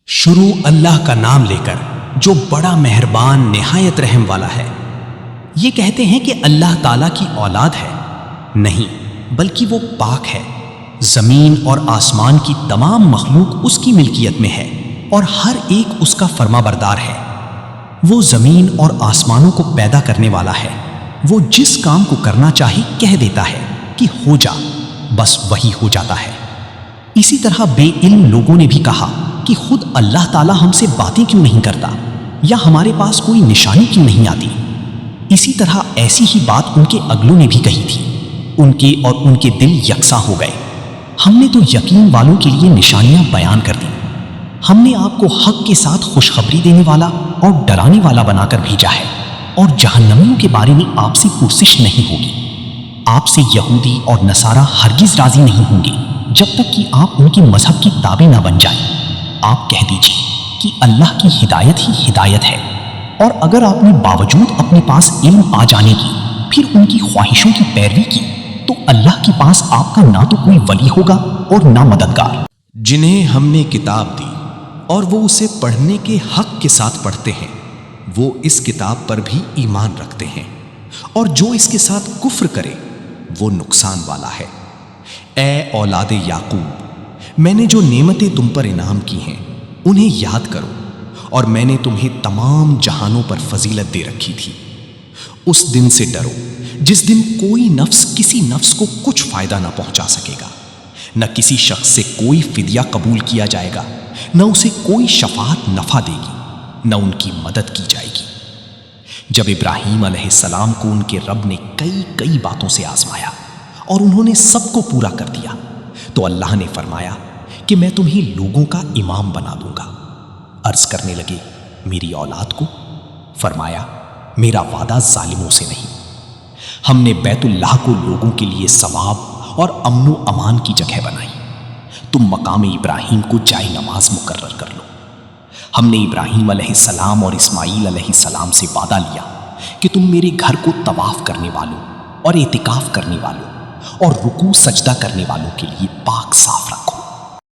شروع اللہ کا نام لے کر جو بڑا مہربان نہایت رحم والا ہے۔ یہ کہتے ہیں کہ اللہ تعالیٰ کی اولاد ہے، نہیں بلکہ وہ پاک ہے۔ زمین اور آسمان کی تمام مخلوق اس کی ملکیت میں ہے اور ہر ایک اس کا فرما بردار ہے۔ وہ زمین اور آسمانوں کو پیدا کرنے والا ہے۔ وہ جس کام کو کرنا چاہے کہہ دیتا ہے کہ ہو جا، بس وہی ہو جاتا ہے۔ اسی طرح بے علم لوگوں نے بھی کہا کہ خود اللہ تعالیٰ ہم سے باتیں کیوں نہیں کرتا، یا ہمارے پاس کوئی نشانی کیوں نہیں آتی۔ اسی طرح ایسی ہی بات ان کے اگلوں نے بھی کہی تھی۔ ان کے اور ان کے دل یکساں ہو گئے۔ ہم نے تو یقین والوں کے لیے نشانیاں بیان کر دی۔ ہم نے آپ کو حق کے ساتھ خوشخبری دینے والا اور ڈرانے والا بنا کر بھیجا ہے، اور جہنمیوں کے بارے میں آپ سے پرسش نہیں ہوگی۔ آپ سے یہودی اور نصارہ ہرگز راضی نہیں ہوں گے جب تک کہ آپ ان کے مذہب کی تابع نہ بن جائیں۔ آپ کہہ دیجیے کہ اللہ کی ہدایت ہی ہدایت ہے، اور اگر آپ نے باوجود اپنے پاس علم آ جانے کی پھر ان کی خواہشوں کی پیروی کی تو اللہ کے پاس آپ کا نہ تو کوئی ولی ہوگا اور نہ مددگار۔ جنہیں ہم نے کتاب دی اور وہ اسے پڑھنے کے حق کے ساتھ پڑھتے ہیں، وہ اس کتاب پر بھی ایمان رکھتے ہیں، اور جو اس کے ساتھ کفر کرے وہ نقصان والا ہے۔ اے اولاد یعقوب، میں نے جو نعمتیں تم پر انعام کی ہیں انہیں یاد کرو، اور میں نے تمہیں تمام جہانوں پر فضیلت دے رکھی تھی۔ اس دن سے ڈرو جس دن کوئی نفس کسی نفس کو کچھ فائدہ نہ پہنچا سکے گا، نہ کسی شخص سے کوئی فدیہ قبول کیا جائے گا، نہ اسے کوئی شفاعت نفع دے گی، نہ ان کی مدد کی جائے گی۔ جب ابراہیم علیہ السلام کو ان کے رب نے کئی باتوں سے آزمایا اور انہوں نے سب کو پورا کر دیا، تو اللہ نے فرمایا کہ میں تمہیں لوگوں کا امام بنا دوں گا۔ عرض کرنے لگے میری اولاد کو؟ فرمایا میرا وعدہ ظالموں سے نہیں۔ ہم نے بیت اللہ کو لوگوں کے لیے ثواب اور امن و امان کی جگہ بنائی۔ تم مقام ابراہیم کو جائے نماز مقرر کر لو۔ ہم نے ابراہیم علیہ السلام اور اسماعیل علیہ السلام سے وعدہ لیا کہ تم میرے گھر کو طواف کرنے والوں اور اعتکاف کرنے والوں اور رکوع سجدہ کرنے والوں کے لیے پاک صاف